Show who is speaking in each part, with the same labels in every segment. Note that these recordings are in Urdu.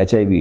Speaker 1: HIV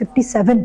Speaker 2: 57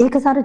Speaker 2: 1000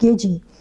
Speaker 2: kg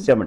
Speaker 1: 7,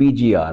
Speaker 1: PGR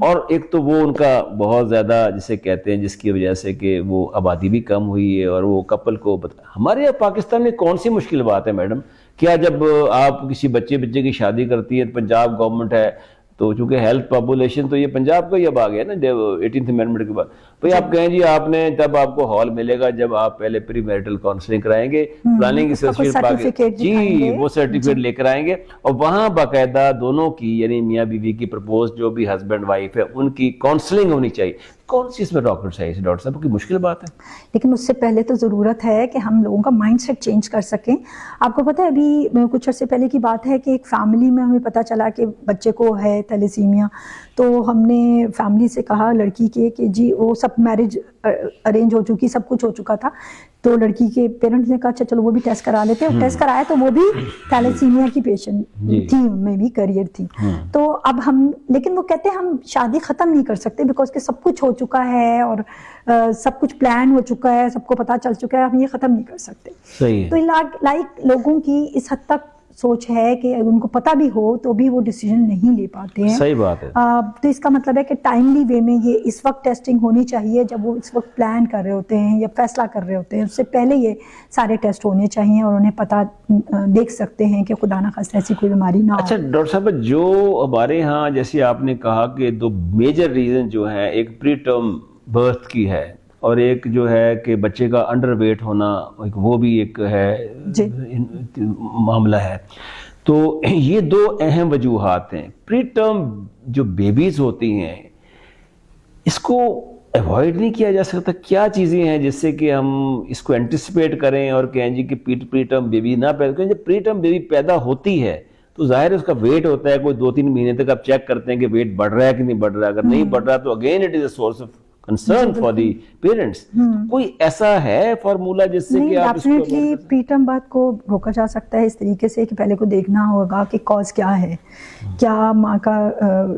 Speaker 1: اور ایک تو وہ ان کا بہت زیادہ جسے کہتے ہیں جس کی وجہ سے کہ وہ آبادی بھی کم ہوئی ہے اور وہ کپل کو ہمارے یہاں پاکستان میں کون سی مشکل بات ہے میڈم؟ کیا جب آپ کسی بچے کی شادی کرتی ہے، پنجاب گورنمنٹ ہے تو چونکہ ہیلتھ پاپولیشن تو یہ پنجاب کا ہی اب آ گیا نا 18th امینڈمنٹ کے بعد، بھائی آپ کہیں جی آپ نے تب آپ کو ہال ملے گا جب آپ پہلے پری میرٹل کاؤنسلنگ کرائیں گے، پلاننگ
Speaker 2: سرٹیفکیٹ
Speaker 1: جی وہ سرٹیفکیٹ لے کر آئیں گے، اور وہاں باقاعدہ دونوں کی یعنی میاں بیوی کی پرپوز جو بھی ہسبینڈ وائف ہے ان کی کاؤنسلنگ ہونی چاہیے. کون سی اس میں ڈاکٹر چاہیے ڈاکٹر صاحب کی مشکل بات ہے؟
Speaker 2: لیکن اس سے پہلے تو ضرورت ہے کہ ہم لوگوں کا مائنڈ سیٹ چینج کر سکیں. آپ کو پتہ ہے ابھی کچھ عرصے پہلے کی بات ہے کہ ایک فیملی میں ہمیں پتہ چلا کہ بچے کو ہے تھیلیسیمیا، تو ہم نے فیملی سے کہا لڑکی کے کہ جی وہ سب میرج ارینج ہو چکی، سب کچھ ہو چکا تھا، تو لڑکی کے پیرنٹس نے کہا اچھا چلو وہ بھی ٹیسٹ کرا لیتے ہیں. ٹیسٹ کرایا تو وہ بھی تھیلیسیمیا کی پیشنٹ تھی، ان میں بھی کیریئر تھی. تو اب ہم لیکن وہ کہتے ہیں ہم شادی ختم نہیں کر سکتے بیکاز کہ سب کچھ ہو چکا ہے اور سب کچھ پلان ہو چکا ہے، سب کو پتہ چل چکا ہے، ہم یہ ختم نہیں کر سکتے. تو لائک لوگوں کی اس حد تک سوچ ہے کہ ان کو پتہ بھی ہو تو بھی وہ ڈیسیجن نہیں لے پاتے ہیں.
Speaker 1: صحیح بات ہے.
Speaker 2: تو اس کا مطلب ہے کہ ٹائملی وے میں یہ اس وقت ٹیسٹنگ ہونی چاہیے جب وہ اس وقت پلان کر رہے ہوتے ہیں یا فیصلہ کر رہے ہوتے ہیں، اس سے پہلے یہ سارے ٹیسٹ ہونے چاہیے اور انہیں پتہ دیکھ سکتے ہیں کہ خدا نخواستہ ایسی کوئی بیماری نہ ہو.
Speaker 1: اچھا ڈاکٹر صاحب، جو ہمارے ہاں جیسے آپ نے کہا کہ دو میجر ریزن جو ہیں، ایک پری ٹرم برتھ کی ہے اور ایک جو ہے کہ بچے کا انڈر ویٹ ہونا، وہ بھی ایک ہے معاملہ ہے. تو یہ دو اہم وجوہات ہیں. پری ٹرم جو بیبیز ہوتی ہیں اس کو ایوائڈ نہیں کیا جا سکتا؟ کیا چیزیں ہیں جس سے کہ ہم اس کو اینٹیسپیٹ کریں اور کہیں جی کہ پری ٹرم بیبی نہ پیدا کریں؟ جب پری ٹرم بیبی پیدا ہوتی ہے تو ظاہر ہے اس کا ویٹ ہوتا ہے، کوئی 2-3 مہینے تک آپ چیک کرتے ہیں کہ ویٹ بڑھ رہا ہے کہ نہیں بڑھ رہا ہے. اگر نہیں بڑھ رہا تو again it is a source of concern for the parents. کوئی ایسا ہے فارمولا جس سے کہ آپ اس کو
Speaker 2: ڈیفینیٹلی پری ٹرم بات کو روکا جا سکتا ہے اس طریقے سے کہ پہلے کو دیکھنا ہوگا کہ کاز کیا ہے. کیا ماں کا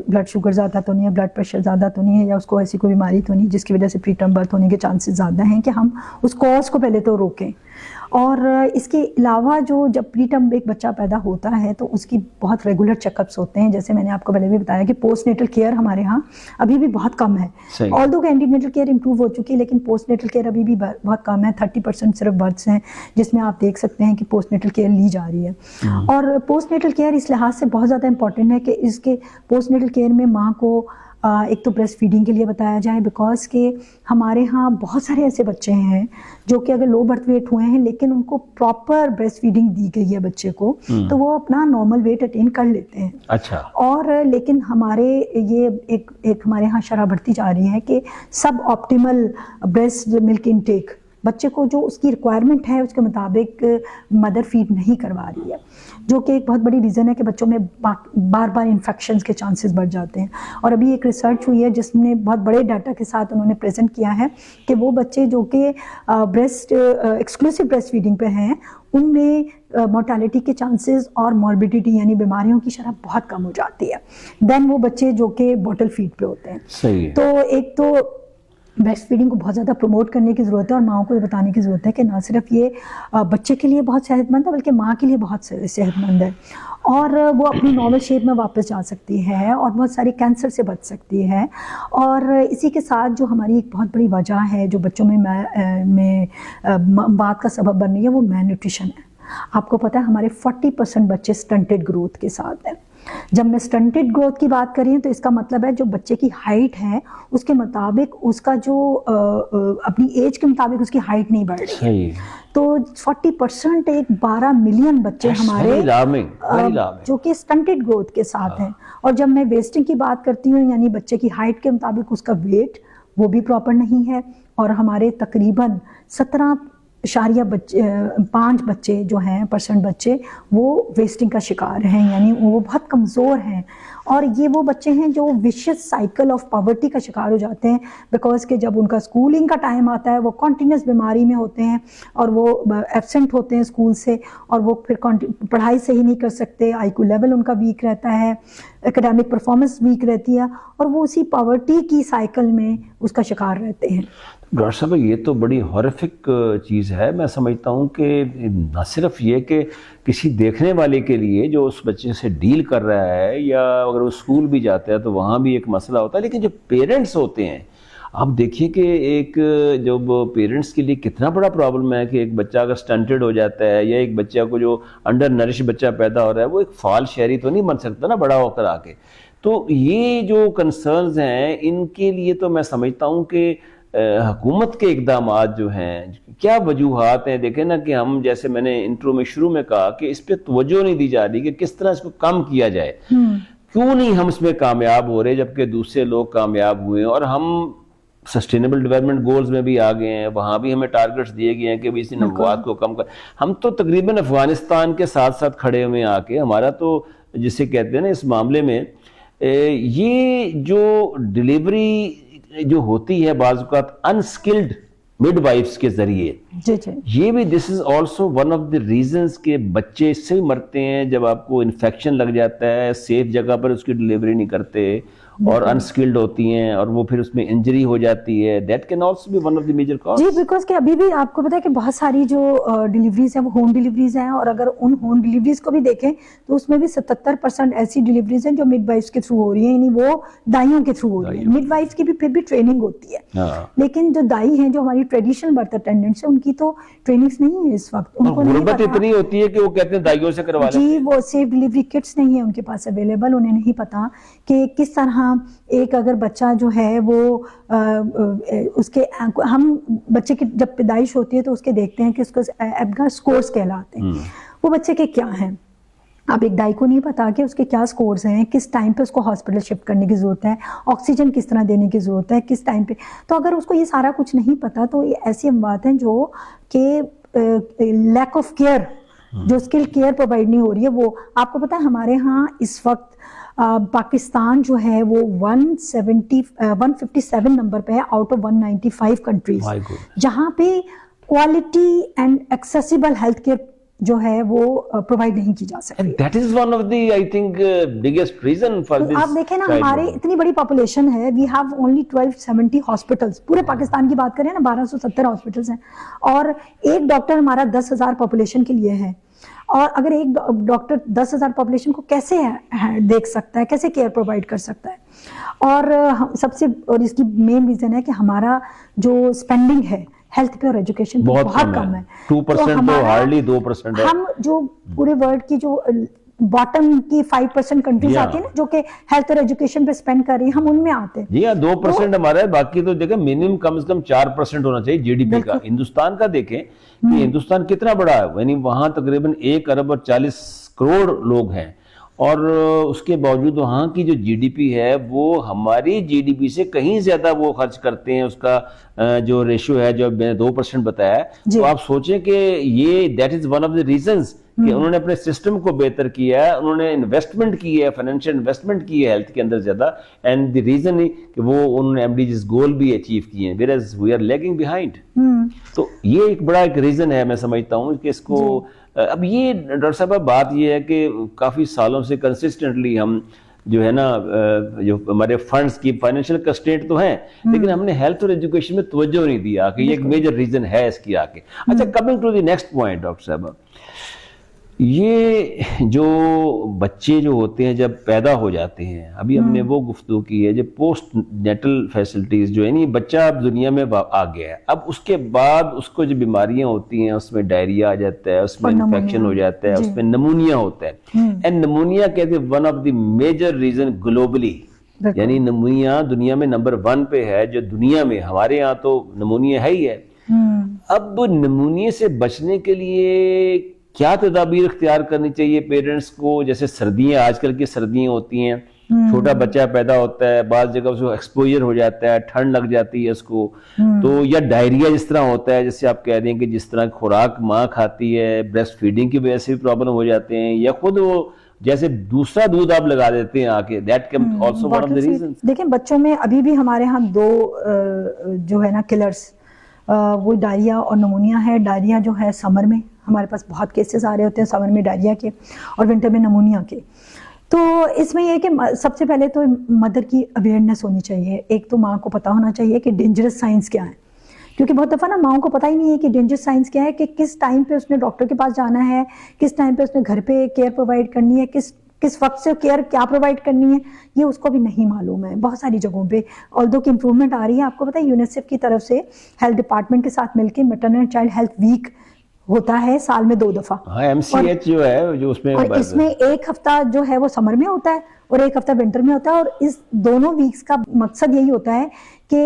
Speaker 2: بلڈ شوگر زیادہ تو نہیں ہے، بلڈ پریشر زیادہ تو نہیں ہے، یا اس کو ایسی کوئی بیماری تو نہیں جس کی وجہ سے پری ٹرم برتھ ہونے کے چانسز زیادہ ہیں، کہ ہم اس کاز کو پہلے تو روکیں. اور اس کے علاوہ جو جب پری ٹرم ایک بچہ پیدا ہوتا ہے تو اس کی بہت ریگولر چیک اپس ہوتے ہیں. جیسے میں نے آپ کو پہلے بھی بتایا کہ پوسٹ نیٹل کیئر ہمارے ہاں ابھی بھی بہت کم ہے. آلدو کہ اینٹی نیٹل کیئر امپروو ہو چکی ہے لیکن پوسٹ نیٹل کیئر ابھی بھی بہت کم ہے. 30% صرف برتھس ہیں جس میں آپ دیکھ سکتے ہیں کہ پوسٹ نیٹل کیئر لی جا رہی ہے. اور پوسٹ نیٹل کیئر اس لحاظ سے بہت زیادہ امپورٹنٹ ہے کہ اس کے پوسٹ نیٹل کیئر میں ماں کو ایک تو بریسٹ فیڈنگ کے لیے بتایا جائے، بیکاز کہ ہمارے ہاں بہت سارے ایسے بچے ہیں جو کہ اگر لو برتھ ویٹ ہوئے ہیں لیکن ان کو پراپر بریسٹ فیڈنگ دی گئی ہے بچے کو تو وہ اپنا نارمل ویٹ اٹین کر لیتے ہیں.
Speaker 1: اچھا.
Speaker 2: اور لیکن ہمارے یہ ایک ہمارے ہاں شرح بڑھتی جا رہی ہے کہ سب آپٹیمل بریسٹ ملک انٹیک بچے کو جو اس کی ریکوائرمنٹ ہے اس کے مطابق مدر فیڈ نہیں کروا رہی ہے، جو کہ ایک بہت بڑی ریزن ہے کہ بچوں میں بار بار انفیکشنز کے چانسز بڑھ جاتے ہیں. اور ابھی ایک ریسرچ ہوئی ہے جس نے بہت بڑے ڈاٹا کے ساتھ انہوں نے پریزنٹ کیا ہے کہ وہ بچے جو کہ بریسٹ ایکسکلوسیو بریسٹ فیڈنگ پہ ہیں ان میں مورٹیلٹی کے چانسز اور موربیڈیٹی یعنی بیماریوں کی شرح بہت کم ہو جاتی ہے دین وہ بچے جو کہ بوٹل فیڈ پہ ہوتے ہیں.
Speaker 1: صحیح.
Speaker 2: تو ایک تو بریسٹ فیڈنگ کو بہت زیادہ پروموٹ کرنے کی ضرورت ہے اور ماؤں کو یہ بتانے کی ضرورت ہے کہ نہ صرف یہ بچے کے لیے بہت صحت مند ہے بلکہ ماں کے لیے بہت صحت مند ہے اور وہ اپنی نارمل شیپ میں واپس جا سکتی ہے اور بہت ساری کینسر سے بچ سکتی ہے. اور اسی کے ساتھ جو ہماری ایک بہت بڑی وجہ ہے جو بچوں میں بات کا سبب بن رہی ہے وہ میل نیوٹریشن ہے. آپ کو پتہ ہے ہمارے 40% بچے سٹنٹڈ گروتھ کے ساتھ ہیں. جب میں سٹنٹڈ گروتھ کی بات کر رہی ہوں تو اس کا مطلب ہے جو بچے کی ہائٹ ہے اس کے مطابق اس کا جو اپنی ایج کے مطابق اس کی ہائٹ نہیں بڑھ رہی ہے. تو 40% ایک 12 ملین بچے ہمارے جو کہ سٹنٹڈ گروتھ کے ساتھ ہیں. اور جب میں ویسٹنگ کی بات کرتی ہوں یعنی بچے کی ہائٹ کے مطابق اس کا ویٹ وہ بھی پراپر نہیں ہے اور ہمارے تقریباً 17.5 بچے جو ہیں % وہ ویسٹنگ کا شکار ہیں یعنی وہ بہت کمزور ہیں. اور یہ وہ بچے ہیں جو ویشیس سائیکل آف پاورٹی کا شکار ہو جاتے ہیں بیکاز کہ جب ان کا اسکولنگ کا ٹائم آتا ہے وہ کنٹینیوس بیماری میں ہوتے ہیں اور وہ ایبسنٹ ہوتے ہیں اسکول سے اور وہ پھر پڑھائی صحیح نہیں کر سکتے، آئی کیو لیول ان کا ویک رہتا ہے، اکیڈیمک پرفارمنس ویک رہتی ہے اور وہ اسی پاورٹی کی سائیکل میں اس کا شکار رہتے ہیں.
Speaker 1: ڈاکٹر صاحب یہ تو بڑی ہارفک چیز ہے. میں سمجھتا ہوں کہ نہ صرف یہ کہ کسی دیکھنے والے کے لیے جو اس بچے سے ڈیل کر رہا ہے یا اگر وہ اسکول بھی جاتا ہے تو وہاں بھی ایک مسئلہ ہوتا ہے. لیکن جو پیرنٹس ہوتے ہیں, آپ دیکھیں کہ ایک جب پیرنٹس کے لیے کتنا بڑا پرابلم ہے کہ ایک بچہ اگر سٹنٹڈ ہو جاتا ہے یا ایک بچہ کو جو انڈر نرش بچہ پیدا ہو رہا ہے وہ ایک فعال شہری تو نہیں بن سکتا نا بڑا ہو کر آ کے. تو یہ جو کنسرنز ہیں ان کے لیے تو میں سمجھتا ہوں کہ حکومت کے اقدامات جو ہیں, کیا وجوہات ہیں. دیکھیں نا کہ ہم جیسے میں نے انٹرو میں شروع میں کہا کہ اس پہ توجہ نہیں دی جا رہی کہ کس طرح اس کو کم کیا جائے. کیوں نہیں ہم اس میں کامیاب ہو رہے جبکہ دوسرے لوگ کامیاب ہوئے ہیں, اور ہم سسٹینیبل ڈیولپمنٹ گولز میں بھی آ گئے ہیں, وہاں بھی ہمیں ٹارگٹس دیے گئے ہیں کہ اسی نبوات کو کم کر. ہم تو تقریباً افغانستان کے ساتھ ساتھ کھڑے ہوئے آ کے, ہمارا تو جسے کہتے ہیں نا اس معاملے میں یہ جو ڈیلیوری جو ہوتی ہے بعض اوقات انسکلڈ مڈ وائفس کے ذریعے, یہ بھی this is also one of the reasons کہ بچے اس سے مرتے ہیں جب آپ کو انفیکشن لگ جاتا ہے, سیف جگہ پر اس کی ڈیلیوری نہیں کرتے اور انسکلڈ ہوتی ہیں اور وہ پھر اس میں انجری ہو جاتی ہے. That can also be one of the major cause.
Speaker 2: جی, بیکاز کہ ابھی بھی آپ کو پتا ہے کہ بہت ساری جو ڈیلیوریز ہیں وہ ہوم ڈیلیوریز ہیں, اور اگر ان ہوم ڈیلیوریز کو بھی دیکھیں تو اس میں بھی 77% ایسی ڈیلیوریز ہیں جو مڈ وائفس کے تھرو ہو رہی ہیں, یعنی وہ دائیوں کے تھرو ہو رہی ہیں. مڈ وائفس کی بھی پھر بھی ٹریننگ ہوتی ہے, لیکن جو دائی ہیں جو ہماری ٹریڈیشنل برتھ اٹینڈنٹس ہیں ان کی تو ٹریننگز نہیں ہے اس وقت. ان کو
Speaker 1: غربت اتنی ہوتی ہے کہ وہ کہتے ہیں دائیوں سے کروا لیں.
Speaker 2: جی, وہ سیف ڈیلیوری کٹس نہیں ہیں ان کے پاس اویلیبل. انہیں نہیں پتا کہ کس طرح ایک اگر بچہ جو ہے وہ اس کے, ہم بچے کی جب پیدائش ہوتی ہے تو اس کے دیکھتے ہیں کہ اس کو ایبگا سکورز کہلاتے ہیں, وہ بچے کے کیا ہیں. اب ایک دائی کو نہیں پتا کہ اس کے کیا سکورز ہیں, کس ٹائم پہ اس کو ہاسپٹل شفٹ کرنے کی ضرورت ہے, آکسیجن کس طرح دینے کی ضرورت ہے, کس ٹائم پہ. تو اگر اس کو یہ سارا کچھ نہیں پتا تو یہ ایسی اموات ہیں جو کہ لیک آف کیئر, جو اسکل کیئر پرووائڈ نہیں ہو رہی ہے. وہ آپ کو پتا ہے ہمارے ہاں اس وقت پاکستان جو ہے وہ 157 نمبر پہ ہے آؤٹ آف 195 کنٹریز, جہاں پہ quality and accessible health care جو ہے وہ پرووائڈ نہیں کی جا سکتی.
Speaker 1: That is one of the, I think, biggest reason for this.
Speaker 2: آپ دیکھیں نا ہمارے اتنی بڑی پاپولیشن ہے, we have only 1270 hospitals. پورے پاکستان کی بات کریں نا 1270 ہاسپٹلس ہیں, اور ایک ڈاکٹر ہمارا 10,000 پاپولیشن کے لیے ہے. اور اگر ایک ڈاکٹر 10,000 پاپولیشن کو کیسے دیکھ سکتا ہے, کیسے کیئر پرووائڈ کر سکتا ہے. اور سب سے, اور اس کی مین ریزن ہے کہ ہمارا جو اسپینڈنگ ہے ہیلتھ پہ اور ایجوکیشن پہ بہت کم ہے.
Speaker 1: 2% تو ہارڈلی 2% ہے.
Speaker 2: ہم جو پورے ورلڈ کی جو باٹم کی 5% کنٹریز آتی ہیں نا جو کہ ہیلتھ اور ایجوکیشن پہ اسپینڈ کر رہی ہیں, ہم ان میں آتے ہیں.
Speaker 1: جی ہاں 2% ہمارا ہے, باقی تو دیکھیں منیمم کم از کم 4% ہونا چاہیے جی ڈی پی کا. ہندوستان کا دیکھیں کہ ہندوستان کتنا بڑا ہے, یعنی وہاں تقریباً 1 ارب اور 40 کروڑ لوگ ہیں, اور اس کے باوجود وہاں کی جو جی ڈی پی ہے وہ ہماری جی ڈی پی سے کہیں زیادہ وہ خرچ کرتے ہیں. اس کا جو ریشو ہے جو میں نے 2% بتایا ہے, تو آپ سوچیں کہ یہ that is one of the reasons کہ انہوں نے اپنے سسٹم کو بہتر کیا ہے, انہوں نے انویسٹمنٹ کی ہے, فائنینشیل انویسٹمنٹ کی ہے ہیلتھ کے اندر زیادہ, اینڈ دی ریزن کہ وہ انہوں نے MDGs گول بھی اچیو کیے ہیں, whereas we are lagging behind. تو یہ ایک بڑا ایک ریزن ہے میں سمجھتا ہوں کہ اس کو. اب یہ ڈاکٹر صاحب بات یہ ہے کہ کافی سالوں سے کنسسٹنٹلی ہم جو ہے نا جو ہمارے فنڈز کی فائنینشیل کنسٹرینٹ تو ہیں, لیکن ہم نے ہیلتھ اور ایجوکیشن میں توجہ نہیں دیا کہ یہ ایک میجر ریزن ہے اس کی آگے. اچھا, coming to the next point doctor صاحب, یہ جو بچے جو ہوتے ہیں جب پیدا ہو جاتے ہیں, ابھی ہم نے وہ گفتگو کی ہے جو پوسٹ نیٹل فیسلٹیز جو یعنی بچہ اب دنیا میں آ گیا ہے, اب اس کے بعد اس کو جو بیماریاں ہوتی ہیں اس میں ڈائریا آ جاتا ہے, اس میں انفیکشن ہو جاتا ہے, اس میں نمونیا ہوتا ہے. اینڈ نمونیا کہتے ہیں one of the major reason globally, یعنی نمونیا دنیا میں نمبر 1 پہ ہے, جو دنیا میں ہمارے یہاں تو نمونیا ہے ہی ہے. اب نمونیا سے بچنے کے لیے کیا تدابیر اختیار کرنی چاہیے پیرنٹس کو؟ جیسے سردیاں, آج کل کی سردیاں ہوتی ہیں, چھوٹا بچہ پیدا ہوتا ہے, بعض جگہ اس کو ایکسپوجر ہو جاتا ہے, ٹھنڈ لگ جاتی ہے اس کو, تو یا ڈائریا جس طرح ہوتا ہے, جیسے آپ کہہ رہے ہیں کہ جس طرح خوراک ماں کھاتی ہے, بریسٹ فیڈنگ کی وجہ سے بھی پرابلم ہو جاتے ہیں, یا خود وہ جیسے دوسرا دودھ آپ لگا دیتے ہیں آکے, that can also one of the reasons.
Speaker 2: دیکھیں بچوں میں ابھی بھی ہمارے ہاں 2 جو ہے نا کلرز, وہ ڈائریا اور نمونیا ہے. ڈائریا جو ہے سمر میں ہمارے پاس بہت کیسز آ رہے ہوتے ہیں, سمر میں ڈائریا کے اور ونٹر میں نمونیا کے. تو اس میں یہ کہ سب سے پہلے تو مدر کی اویئرنیس ہونی چاہیے. ایک تو ماں کو پتہ ہونا چاہیے کہ ڈینجرس سائنس کیا ہیں, کیونکہ بہت دفعہ نا ماؤں کو پتہ ہی نہیں ہے کہ ڈینجر سائنس کیا ہے, کہ کس ٹائم پہ اس نے ڈاکٹر کے پاس جانا ہے, کس ٹائم پہ اس نے گھر پہ کیئر پرووائڈ کرنی ہے, کس وقت سے کیئر کیا پرووائڈ کرنی ہے, یہ اس کو بھی نہیں معلوم ہے بہت ساری جگہوں پہ. آلدو کہ امپروومنٹ آ رہی ہے, آپ کو پتہ ہے یونیسیف کی طرف سے ہیلتھ ڈپارٹمنٹ کے ساتھ مل کے maternal and child health week ہوتا ہے سال میں 2 دفعہ.
Speaker 1: ہاں MCH جو ہے جو اس میں,
Speaker 2: اور اس میں ایک ہفتہ جو ہے وہ سمر میں ہوتا ہے اور ایک ہفتہ ونٹر میں ہوتا ہے. اور اس دونوں ویکس کا مقصد یہی ہوتا ہے کہ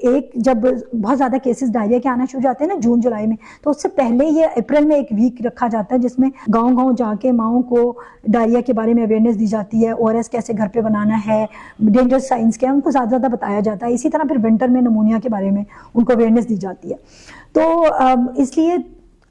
Speaker 2: ایک جب بہت زیادہ کیسز ڈائریا کے آنا شروع جاتے ہیں نا جون جولائی میں, تو اس سے پہلے یہ اپریل میں ایک ویک رکھا جاتا ہے جس میں گاؤں جا کے ماؤں کو ڈائریا کے بارے میں اویئرنیس دی جاتی ہے, ORS کیسے گھر پہ بنانا ہے, ڈینجر سائنس کیا ہے, ان کو زیادہ بتایا جاتا ہے. اسی طرح پھر ونٹر میں نمونیا کے بارے میں ان کو اویئرنیس دی جاتی ہے. تو اس لیے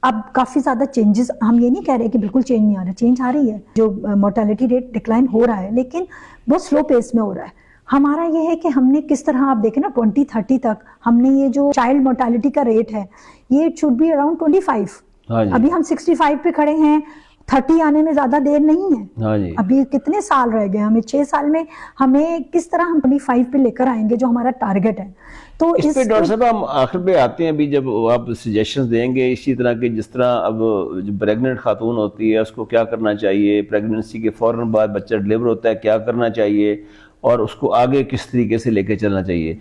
Speaker 2: اب کافی زیادہ چینجز, ہم یہ نہیں کہہ رہے کہ بالکل چینج نہیں آ رہا, چینج آ رہی ہے, جو مورٹیلٹی ریٹ ڈکلائن ہو رہا ہے لیکن بہت سلو پیس میں ہو رہا ہے. ہمارا یہ ہے کہ ہم نے کس طرح, آپ دیکھیں نا 2030 تک ہم نے یہ جو چائلڈ مورٹیلٹی کا ریٹ ہے یہ شوڈ بی اراؤنڈ 25. ابھی ہم 65 پہ کھڑے ہیں, 30 آنے میں زیادہ دیر نہیں ہے. ابھی کتنے سال رہ گئے ہمیں, 6 سال میں ہمیں کس طرح ہم 25 پہ لے کر آئیں گے جو ہمارا ٹارگٹ ہے. تو
Speaker 1: اس پہ ڈاکٹر صاحب ہم آخر پہ آتے ہیں, ابھی جب آپ سجیشنز دیں گے اسی طرح کے, جس طرح اب جو پریگننٹ خاتون ہوتی ہے اس کو کیا کرنا چاہیے, پریگننسی کے فوراً بعد بچہ ڈلیور ہوتا ہے کیا کرنا چاہیے, اور اس کو آگے کس طریقے سے لے کے چلنا چاہیے.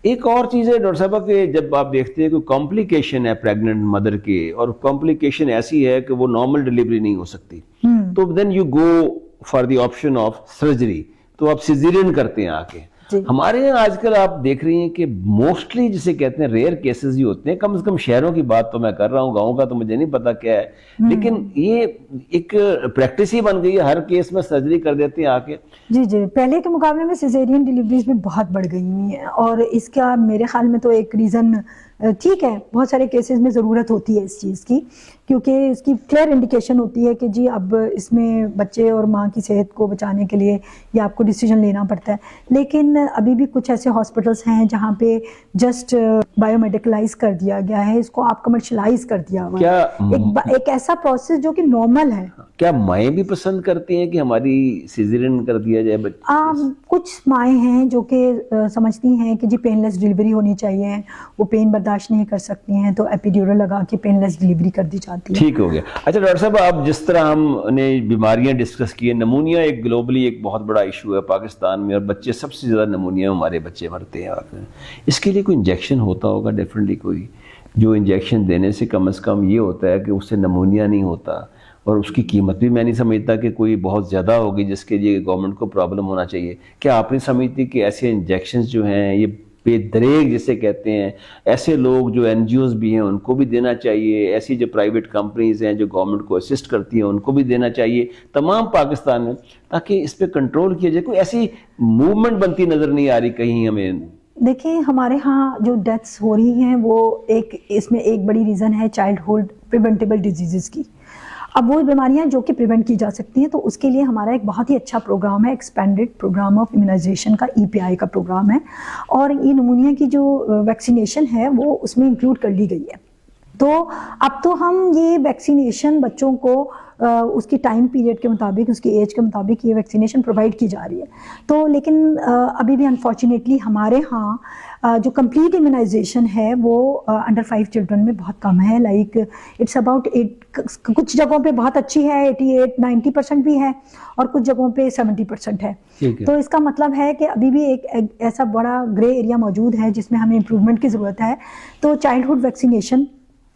Speaker 1: ایک اور چیز ہے ڈاکٹر صاحب کہ جب آپ دیکھتے ہیں کہ کمپلیکیشن ہے پریگننٹ مدر کی, اور کمپلیکیشن ایسی ہے کہ وہ نارمل ڈلیوری نہیں ہو سکتی, تو then you go for the option of surgery, تو آپ سیزیرین کرتے ہیں آ کے. ہمارے یہاں آج کل آپ دیکھ رہی ہیں کہ موسٹلی جسے کہتے ہیں ریئر کیسز ہی ہوتے ہیں, کم از کم شہروں کی بات تو میں کر رہا ہوں, گاؤں کا تو مجھے نہیں پتا کیا ہے, لیکن یہ ایک پریکٹس ہی بن گئی ہے, ہر کیس میں سرجری کر دیتے ہیں آ کے.
Speaker 2: جی پہلے کے مقابلے میں سیزیرین ڈیلیوریز بھی بہت بڑھ گئی ہوئی ہیں, اور اس کا میرے خیال میں تو ایک ریزن ٹھیک ہے, بہت سارے کیسز میں ضرورت ہوتی ہے اس چیز کی, کیونکہ اس کی کلیئر انڈیکیشن ہوتی ہے کہ جی اب اس میں بچے اور ماں کی صحت کو بچانے کے لیے یہ آپ کو ڈیسیجن لینا پڑتا ہے. لیکن ابھی بھی کچھ ایسے ہاسپٹلس ہیں جہاں پہ جسٹ بایو میڈیکلائز کر دیا گیا ہے, اس کو آپ کمرشلائز کر دیا ہوا ہے, ایک ایسا پروسیس جو کہ نارمل ہے.
Speaker 1: کیا مائیں بھی پسند کرتی ہیں کہ ہماری سیزیرین کر دیا جائے بچے؟
Speaker 2: کچھ مائیں ہیں جو کہ سمجھتی ہیں کہ جی پین لیس ڈلیوری ہونی چاہیے, وہ پین برداشت نہیں کر سکتی ہیں تو ایپیڈیورل لگا کے پین لیس ڈلیوری کر دی جاتی ہے.
Speaker 1: ٹھیک ہو گیا. اچھا ڈاکٹر صاحب, آپ جس طرح ہم نے بیماریاں ڈسکس کی ہیں, نمونیا ایک گلوبلی ایک بہت بڑا ایشو ہے پاکستان میں, اور بچے سب سے زیادہ نمونیا میں ہمارے بچے مرتے ہیں. اس کے لیے کوئی انجیکشن ہوتا ہوگا ڈیفینیٹلی کوئی, جو انجیکشن دینے سے کم از کم یہ ہوتا ہے کہ اس سے نمونیا نہیں ہوتا, اور اس کی قیمت بھی میں نہیں سمجھتا کہ کوئی بہت زیادہ ہوگی جس کے لیے گورنمنٹ کو پرابلم ہونا چاہیے. کیا آپ نہیں سمجھتی کہ ایسے انجیکشنز جو ہیں یہ بے دریغ جسے کہتے ہیں, ایسے لوگ جو NGOs بھی ہیں ان کو بھی دینا چاہیے, ایسی جو پرائیویٹ کمپنیز ہیں جو گورنمنٹ کو اسسٹ کرتی ہیں ان کو بھی دینا چاہیے تمام پاکستان میں, تاکہ اس پہ کنٹرول کیا جائے. کوئی ایسی موومنٹ بنتی نظر نہیں آ رہی کہیں ہمیں.
Speaker 2: دیکھیں ہمارے ہاں جو ڈیتھس ہو رہی ہیں وہ اس میں ایک بڑی ریزن ہے چائلڈ ہوڈ پریونٹیبل ڈیزیزز کی. اب وہ بیماریاں جو کہ پریونٹ کی جا سکتی ہیں, تو اس کے لیے ہمارا ایک بہت ہی اچھا پروگرام ہے, ایکسپینڈڈ پروگرام آف امیونائزیشن کا, EPI کا پروگرام ہے, اور یہ نمونیا کی جو ویکسینیشن ہے وہ اس میں انکلوڈ کر لی گئی ہے. تو اب تو ہم یہ ویکسینیشن بچوں کو اس کی ٹائم پیریڈ کے مطابق, اس کی ایج کے مطابق یہ ویکسینیشن پرووائڈ کی جا رہی ہے. تو لیکن ابھی بھی انفارچونیٹلی ہمارے ہاں جو کمپلیٹ امیونائزیشن ہے وہ انڈر 5 چلڈرن میں بہت کم ہے. لائک اٹس اباؤٹ 8, کچھ جگہوں پہ بہت اچھی ہے 88-90% بھی ہے, اور کچھ جگہوں پہ 70% ہے. تو اس کا مطلب ہے کہ ابھی بھی ایک ایسا بڑا گرے ایریا موجود ہے جس میں ہمیں امپروومنٹ کی ضرورت ہے. تو چائلڈہڈ ویکسینیشن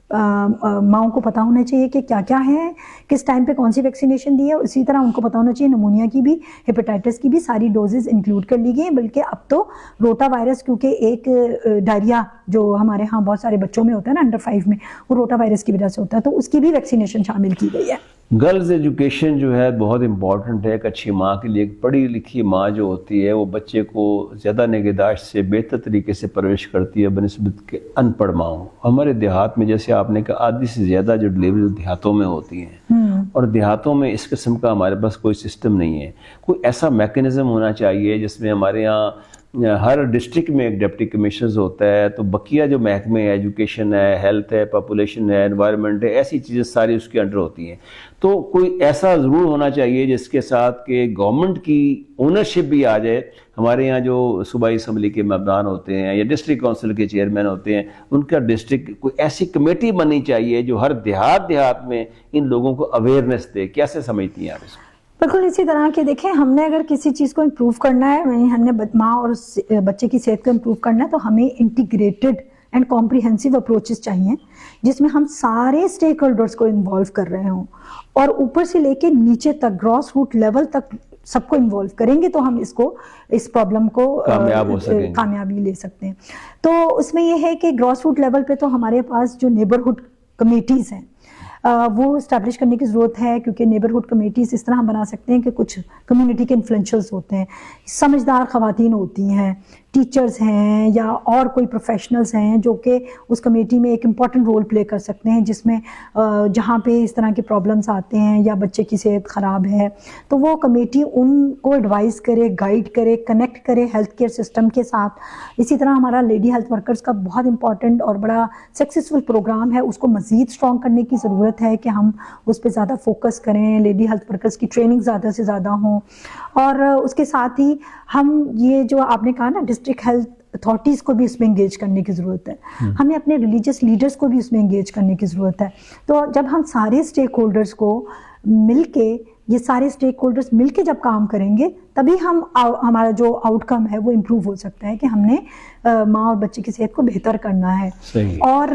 Speaker 2: ماؤں کو پتہ ہونا چاہیے کہ کیا کیا ہے, کس ٹائم پہ کون سی ویکسینیشن دی ہے. اسی طرح ان کو پتہ ہونا چاہیے نمونیا کی بھی, ہیپیٹائٹس کی بھی ساری ڈوزز انکلوڈ کر لی گئی ہیں. بلکہ اب تو روٹا وائرس, کیونکہ ایک ڈائریا جو ہمارے ہاں بہت سارے بچوں میں ہوتا ہے نا انڈر 5 میں, وہ روٹا وائرس کی وجہ سے ہوتا ہے, تو اس کی بھی ویکسینیشن شامل کی گئی ہے.
Speaker 1: گرلز ایجوکیشن جو ہے بہت امپورٹنٹ ہے. ایک اچھی ماں کے لیے, ایک پڑھی لکھی ماں جو ہوتی ہے وہ بچے کو زیادہ نگہداشت سے بہتر طریقے سے پرورش کرتی ہے بنسبت کے ان پڑھ ماؤں. ہمارے دیہات میں جیسے آپ نے کہا آدھی سے زیادہ جو ڈلیوری دیہاتوں میں ہوتی ہیں, اور دیہاتوں میں اس قسم کا ہمارے پاس کوئی سسٹم نہیں ہے. کوئی ایسا میکینزم ہونا چاہیے جس میں ہمارے یہاں ہر ڈسٹرکٹ میں ایک ڈپٹی کمشنر ہوتا ہے, تو بقیہ جو محکمے ہیں, ایجوکیشن ہے, ہیلتھ ہے, پاپولیشن ہے, انوائرمنٹ ہے, ایسی چیزیں ساری اس کے انڈر ہوتی ہیں. تو کوئی ایسا ضرور ہونا چاہیے جس کے ساتھ کہ گورنمنٹ کی اونرشپ بھی آ جائے. ہمارے یہاں جو صوبائی اسمبلی کے ممبران ہوتے ہیں یا ڈسٹرکٹ کونسل کے چیئرمین ہوتے ہیں, ان کا ڈسٹرکٹ کوئی ایسی کمیٹی بننی چاہیے جو ہر دیہات میں ان لوگوں کو اویئرنیس دے. کیسے سمجھتی ہیں آپ اس کو؟
Speaker 2: بالکل اسی طرح کہ دیکھیں, ہم نے اگر کسی چیز کو امپروو کرنا ہے, ہم نے ماں اور بچے کی صحت کو امپروو کرنا ہے, تو ہمیں انٹیگریٹڈ اینڈ کمپریہنسو اپروچز چاہیے جس میں ہم سارے اسٹیک ہولڈرس کو انوالو کر رہے ہوں, اور اوپر سے لے کے نیچے تک گراس روٹ لیول تک سب کو انوالو کریں گے تو ہم اس پرابلم کو کامیابی لے سکتے ہیں. تو اس میں یہ ہے کہ گراس روٹ لیول پہ تو ہمارے پاس جو نیبرہڈ کمیٹیز ہیں وہ اسٹیبلش کرنے کی ضرورت ہے, کیونکہ نیبرہڈ کمیٹیز اس طرح ہم بنا سکتے ہیں کہ کچھ کمیونٹی کے انفلوئنشرز ہوتے ہیں, سمجھدار خواتین ہوتی ہیں, ٹیچرز ہیں یا اور کوئی پروفیشنلز ہیں جو کہ اس کمیٹی میں ایک امپورٹنٹ رول پلے کر سکتے ہیں, جس میں جہاں پہ اس طرح کے پرابلمس آتے ہیں یا بچے کی صحت خراب ہے تو وہ کمیٹی ان کو ایڈوائز کرے, گائیڈ کرے, کنیکٹ کرے ہیلتھ کیئر سسٹم کے ساتھ. اسی طرح ہمارا لیڈی ہیلتھ ورکرز کا بہت امپورٹنٹ اور بڑا سکسیزفل پروگرام ہے, اس کو مزید اسٹرانگ کرنے کی ضرورت ہے کہ ہم اس پہ زیادہ فوکس کریں, لیڈی ہیلتھ ورکرز کی ٹریننگ زیادہ سے زیادہ ہوں. اور اس کے ساتھ ہی ہم یہ جو آپ نے کہا نا ڈسٹرکٹ ہیلتھ اتھارٹیز کو بھی اس میں انگیج کرنے کی ضرورت ہے, ہمیں اپنے ریلیجیس لیڈرز کو بھی اس میں انگیج کرنے کی ضرورت ہے. تو جب ہم سارے اسٹیک ہولڈرز کو مل کے, یہ سارے اسٹیک ہولڈرز مل کے جب کام کریں گے تبھی ہمارا جو آؤٹ کم ہے وہ امپروو ہو سکتا ہے کہ ہم نے ماں اور بچے کی صحت کو بہتر کرنا ہے. اور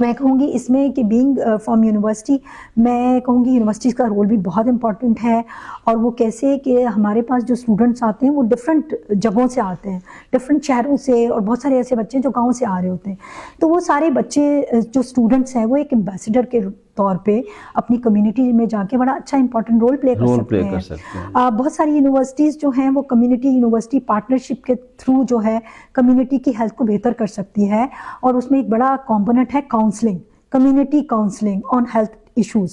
Speaker 2: میں کہوں گی اس میں کہ بینگ فرام یونیورسٹی, میں کہوں گی یونیورسٹیز کا رول بھی بہت امپورٹنٹ ہے. اور وہ کیسے کہ ہمارے پاس جو اسٹوڈنٹس آتے ہیں وہ ڈفرینٹ جگہوں سے آتے ہیں, ڈفرینٹ شہروں سے, اور بہت سارے ایسے بچے جو گاؤں سے آ رہے ہوتے ہیں. تو وہ سارے بچے جو اسٹوڈنٹس ہیں وہ ایک ایمبیسیڈر کے طور پہ اپنی کمیونٹی میں جا کے بڑا اچھا امپورٹنٹ رول پلے کر سکتے ہیں. بہت ساری یونیورسٹیز جو ہیں وہ کمیونٹی یونیورسٹی پارٹنرشپ کے تھرو جو ہے کمیونٹی کی ہیلتھ کو بہتر کر سکتی ہے, اور اس میں ایک بڑا کمپوننٹ ہے counselling, community counselling on health issues.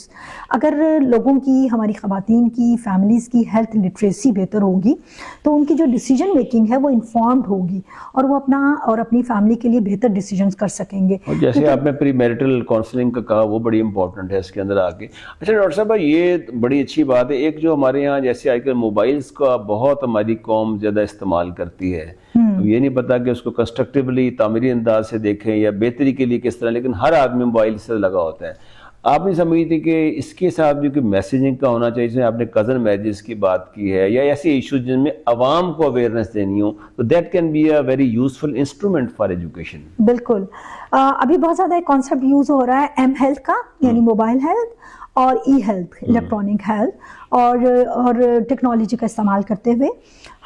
Speaker 2: اگر لوگوں کی, ہماری خواتین کی, فیملیز کی ہیلتھ لٹریسی بہتر ہوگی تو ان کی جو ڈیسیجن میکنگ ہے وہ انفارمڈ ہوگی, اور وہ اپنا اور اپنی فیملی کے لیے بہتر ڈیسیجنز کر سکیں گے.
Speaker 1: اور جیسے آپ نے پری میرٹل کاؤنسلنگ کا کہا وہ بڑی امپورٹنٹ ہے اس کے اندر آ کے. اچھا ڈاکٹر صاحب, یہ بڑی اچھی بات ہے. ایک جو ہمارے یہاں جیسے آج کل موبائلس کا بہت ہماری قوم زیادہ استعمال کرتی ہے, یہ نہیں پتا کہ اس کو کنسٹرکٹیولی تعمیری انداز سے دیکھیں یا بہتری کے لیے کس طرح, لیکن ہر آدمی موبائل سے لگا ہوتا ہے. آپ نہیں سمجھتی کہ اس کے ساتھ بھی کوئی میسیجنگ کا ہونا چاہیے, جس میں آپ نے کزن میرجز کی بات کی ہے یا ایسے ایشوز جن میں عوام کو اویئرنیس دینی ہو, تو that can be a very useful instrument for education.
Speaker 2: بالکل, ابھی بہت زیادہ ایک کانسیپٹ یوز ہو رہا ہے ایم ہیلتھ کا, یعنی موبائل ہیلتھ اور ای ہیلتھ, الیکٹرانک ہیلتھ, اور ٹیکنالوجی کا استعمال کرتے ہوئے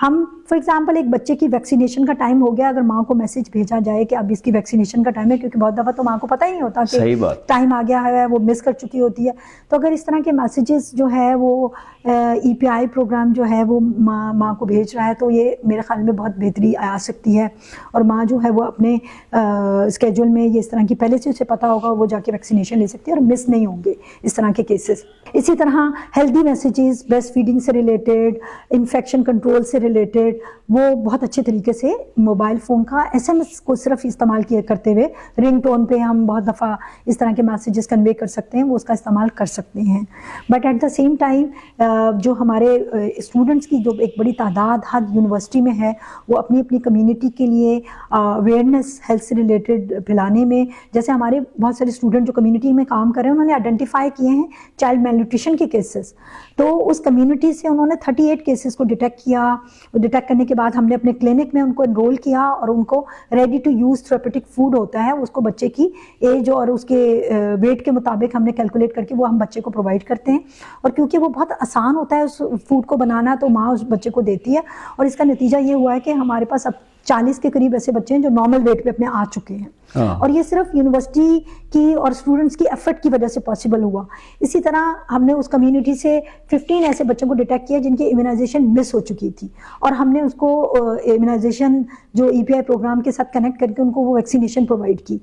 Speaker 2: ہم فار ایگزامپل ایک بچے کی ویکسینیشن کا ٹائم ہو گیا, اگر ماں کو میسج بھیجا جائے کہ اب اس کی ویکسینیشن کا ٹائم ہے, کیونکہ بہت دفعہ تو ماں کو پتہ ہی نہیں ہوتا کہ ٹائم آ گیا ہے, وہ مس کر چکی ہوتی ہے. تو اگر اس طرح کے میسیجز جو ہے وہ ای پی آئی پروگرام جو ہے وہ ماں کو بھیج رہا ہے, تو یہ میرے خیال میں بہت بہتری آ سکتی ہے, اور ماں جو ہے وہ اپنے اسکیجول میں یہ اس طرح کی پہلے سے اسے پتہ ہوگا, وہ جا کے ویکسینیشن لے سکتی ہے اور مس نہیں ہوں گے اس طرح کے کیسز. اسی طرح ہیلدی میسیجز بریسٹ فیڈنگ سے ریلیٹڈ, انفیکشن کنٹرول سے ریلیٹڈ, وہ بہت اچھے طریقے سے موبائل فون کا ایس ایم ایس کو صرف استعمال کیا کرتے ہوئے رنگ ٹون پہ ہم بہت دفعہ اس طرح کے میسیجز کنوے کر سکتے ہیں, وہ اس کا استعمال کر سکتے ہیں. But at the same time جو ہمارے اسٹوڈنٹس کی جو ایک بڑی تعداد ہر یونیورسٹی میں ہے, وہ اپنی اپنی کمیونٹی کے لیے اویئرنیس ہیلتھ سے ریلیٹڈ پھیلانے میں, جیسے ہمارے بہت سارے اسٹوڈنٹ جو کمیونٹی میں کام کر رہے ہیں انہوں نے آئیڈینٹیفائی کیے ہیں چائلڈ میل نیوٹریشن کے کیسز, تو اس کمیونٹی سے انہوں نے 38 کیسز کو ڈیٹیکٹ کیا. ڈیٹیکٹ کرنے کے بعد ہم نے اپنے کلینک میں ان کو انرول کیا, اور ان کو ready to use therapeutic food ہوتا ہے, اس کو بچے کی ایج اور اس کے ویٹ کے مطابق ہم نے کیلکولیٹ کر کے وہ ہم بچے کو پرووائڈ کرتے ہیں. اور کیونکہ وہ بہت آسان ہوتا ہے اس فوڈ کو بنانا, تو ماں اس بچے کو دیتی ہے, اور اس کا نتیجہ یہ ہوا ہے کہ ہمارے پاس اب 40 کے قریب ایسے بچے ہیں جو نارمل ویٹ پہ اپنے آ چکے ہیں. اور یہ صرف یونیورسٹی کی اور اسٹوڈنٹس کی ایفرٹ کی وجہ سے پاسبل ہوا. اسی طرح ہم نے اس کمیونٹی سے 15 ایسے بچوں کو ڈیٹیکٹ کیا جن کی امیونائزیشن مس ہو چکی تھی, اور ہم نے اس کو امیونائزیشن جو ای پی آئی پروگرام کے ساتھ کنیکٹ کر کے ان کو وہ ویکسینیشن پرووائڈ کی.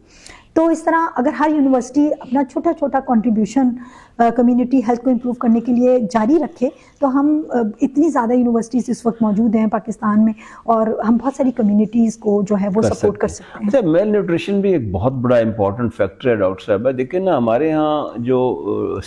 Speaker 2: تو اس طرح اگر ہر یونیورسٹی اپنا چھوٹا چھوٹا کنٹریبیوشن کمیونٹی ہیلتھ کو امپروو کرنے کے لیے جاری رکھے تو ہم اتنی زیادہ یونیورسٹیز اس وقت موجود ہیں پاکستان میں اور ہم بہت ساری کمیونٹیز کو جو ہے وہ سپورٹ کر سکتے ہیں.
Speaker 1: اچھا، میل نیوٹریشن بھی ایک بہت بڑا امپورٹنٹ فیکٹر ہے ڈاکٹر صاحبہ. دیکھیں نا ہمارے ہاں جو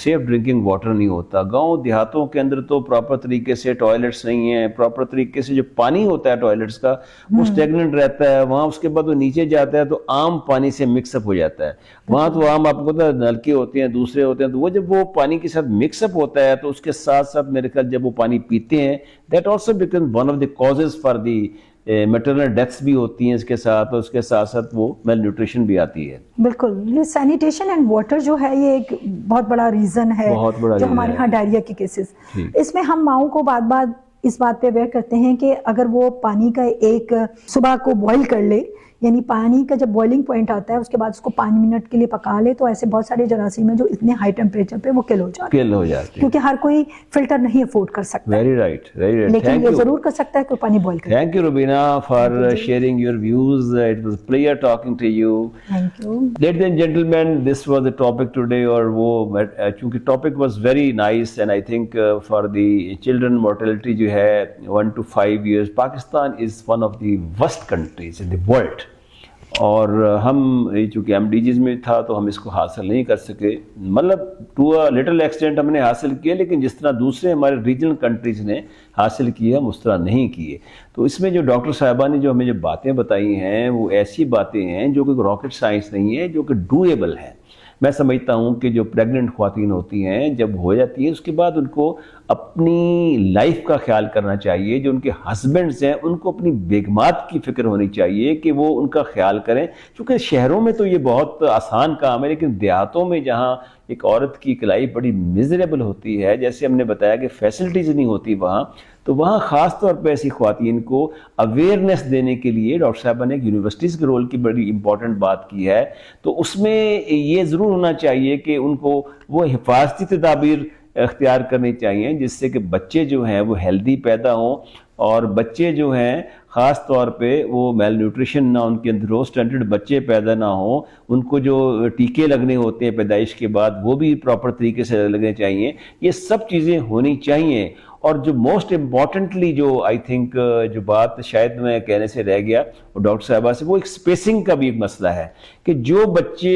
Speaker 1: سیف ڈرنکنگ واٹر نہیں ہوتا، گاؤں دیہاتوں کے اندر تو پراپر طریقے سے ٹوائلٹس نہیں ہیں، پراپر طریقے سے جو پانی ہوتا ہے ٹوائلٹس کا وہ اسٹیگننٹ رہتا ہے وہاں، اس کے بعد وہ نیچے جاتا ہے تو عام پانی سے مکس اپ ہو جاتا ہے وہاں. تو عام آپ کو پتہ ہے نلکے ہوتے ہیں دوسرے ہوتے ہیں، تو وہ جب وہ پانی کے ساتھ مکس اپ ہوتا ہے تو اس کے ساتھ ساتھ میرے خیال جب وہ پانی پیتے ہیں that also become one of the causes for the maternal deaths بھی ہوتی ہیں اس کے ساتھ، اور اس کے ساتھ ساتھ وہ میل نیوٹریشن بھی آتی ہے.
Speaker 2: بالکل، یہ سینیٹیشن اینڈ واٹر جو ہے یہ ایک بہت بڑا ریزن ہے جو ہمارے ہاں ڈائریا کے کیسز. اس میں ہم ماؤں کو بات بات اس بات پہ اویئر کرتے ہیں کہ اگر وہ پانی کا ایک صبح کو بوائل کر لے، یعنی پانی کا جب بوائلنگ پوائنٹ آتا ہے اس کے بعد اس کو 5 منٹ کے لیے پکا لے، تو ایسے بہت سارے جراثیم ہیں جو اتنے ہائی ٹیمپریچر پہ وہ کل ہو جاتے ہیں کیونکہ ہر کوئی فلٹر نہیں افورڈ کر سکتا.
Speaker 1: Very right, very right.
Speaker 2: لیکن یہ ضرور کر سکتا ہے کہ پانی بوائل کرے.
Speaker 1: Thank you Rubina for sharing your views. It was pleasure talking to you.
Speaker 2: Thank you.
Speaker 1: Ladies and gentlemen, this was the topic today. اور وہ چونکہ topic was very nice and I think for the children mortality جو ہے 1 to 5 years، Pakistan is one of the worst countries in the world. اور ہم چونکہ ایم ڈی جیز میں تھا تو ہم اس کو حاصل نہیں کر سکے، مطلب ٹو اے لٹل ایکسٹینٹ ہم نے حاصل کیے، لیکن جس طرح دوسرے ہمارے ریجنل کنٹریز نے حاصل کیے ہم اس طرح نہیں کیے. تو اس میں جو ڈاکٹر صاحبہ نے جو ہمیں جو باتیں بتائی ہیں وہ ایسی باتیں ہیں جو کہ راکٹ سائنس نہیں ہے، جو کہ ڈویبل ہیں. میں سمجھتا ہوں کہ جو پریگننٹ خواتین ہوتی ہیں جب ہو جاتی ہیں اس کے بعد ان کو اپنی لائف کا خیال کرنا چاہیے. جو ان کے ہسبینڈز ہیں ان کو اپنی بیگمات کی فکر ہونی چاہیے کہ وہ ان کا خیال کریں، کیونکہ شہروں میں تو یہ بہت آسان کام ہے، لیکن دیہاتوں میں جہاں ایک عورت کی لائف بڑی میزریبل ہوتی ہے، جیسے ہم نے بتایا کہ فیسلٹیز نہیں ہوتی وہاں، تو وہاں خاص طور پہ ایسی خواتین کو اویئرنیس دینے کے لیے ڈاکٹر صاحبہ نے ایک یونیورسٹیز کے رول کی بڑی امپورٹنٹ بات کی ہے. تو اس میں یہ ضرور ہونا چاہیے کہ ان کو وہ حفاظتی تدابیر اختیار کرنی چاہیے جس سے کہ بچے جو ہیں وہ ہیلدی پیدا ہوں، اور بچے جو ہیں خاص طور پہ وہ میل نیوٹریشن نہ ان کے اندر لو اسٹینڈرڈ بچے پیدا نہ ہوں. ان کو جو ٹیکے لگنے ہوتے ہیں پیدائش کے بعد وہ بھی پراپر طریقے سے لگنے چاہیے. یہ سب چیزیں ہونی چاہیے. اور جو موسٹ امپورٹنٹلی جو آئی تھنک جو بات شاید میں کہنے سے رہ گیا وہ ڈاکٹر صاحبہ سے، وہ ایک اسپیسنگ کا بھی ایک مسئلہ ہے کہ جو بچے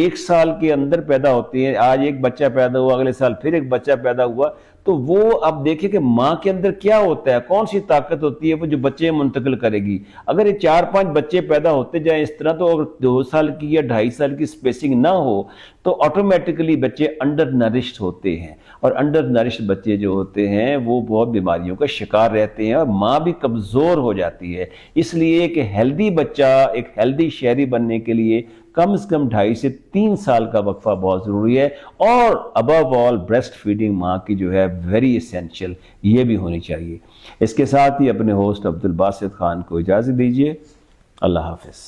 Speaker 1: 1 سال کے اندر پیدا ہوتے ہیں، آج ایک بچہ پیدا ہوا اگلے سال پھر ایک بچہ پیدا ہوا، تو وہ اب دیکھیں کہ ماں کے اندر کیا ہوتا ہے، کون سی طاقت ہوتی ہے وہ جو بچے منتقل کرے گی. اگر یہ 4-5 بچے پیدا ہوتے جائیں اس طرح، تو اگر 2 سال کی یا 2.5 سال کی اسپیسنگ نہ ہو تو آٹومیٹکلی بچے انڈر نرشڈ ہوتے ہیں، اور انڈر نرشڈ بچے جو ہوتے ہیں وہ بہت بیماریوں کا شکار رہتے ہیں، اور ماں بھی کمزور ہو جاتی ہے. اس لیے کہ ہیلدی بچہ ایک ہیلدی شہری بننے کے لیے کم از کم 2.5 سے 3 سال کا وقفہ بہت ضروری ہے. اور ابو آل بریسٹ فیڈنگ ماں کی جو ہے ویری اسینشیل، یہ بھی ہونی چاہیے. اس کے ساتھ ہی اپنے ہوسٹ عبدالباسط خان کو اجازت دیجیے. اللہ حافظ.